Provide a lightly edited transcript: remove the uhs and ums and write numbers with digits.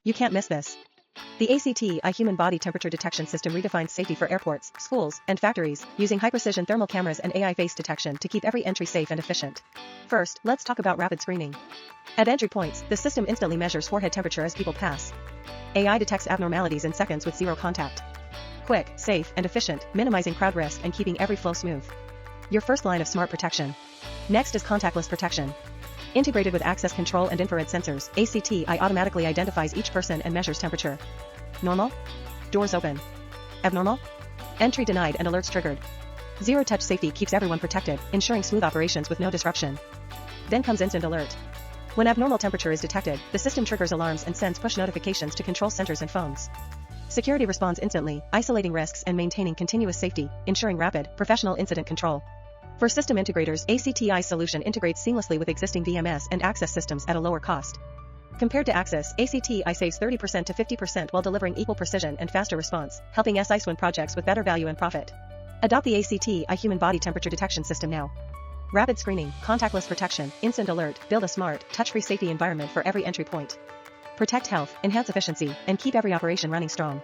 You can't miss this. The ACTi human body temperature detection system redefines safety for airports, schools, and factories, using high-precision thermal cameras and AI face detection to keep every entry safe and efficient. First, let's talk about rapid screening. At entry points, the system instantly measures forehead temperature as people pass. AI detects abnormalities in seconds with zero contact. Quick, safe, and efficient, minimizing crowd risk and keeping every flow smooth. Your first line of smart protection. Next is contactless protection. Integrated with access control and infrared sensors, ACTi automatically identifies each person and measures temperature. Normal? Doors open. Abnormal? Entry denied and alerts triggered. Zero-touch safety keeps everyone protected, ensuring smooth operations with no disruption. Then comes instant alert. When abnormal temperature is detected, the system triggers alarms and sends push notifications to control centers and phones. Security responds instantly, isolating risks and maintaining continuous safety, ensuring rapid, professional incident control. For system integrators, ACTi's solution integrates seamlessly with existing VMS and access systems at a lower cost. Compared to Access, ACTi saves 30% to 50% while delivering equal precision and faster response, helping SIs win projects with better value and profit. Adopt the ACTi human body temperature detection system now. Rapid screening, contactless protection, instant alert, build a smart, touch-free safety environment for every entry point. Protect health, enhance efficiency, and keep every operation running strong.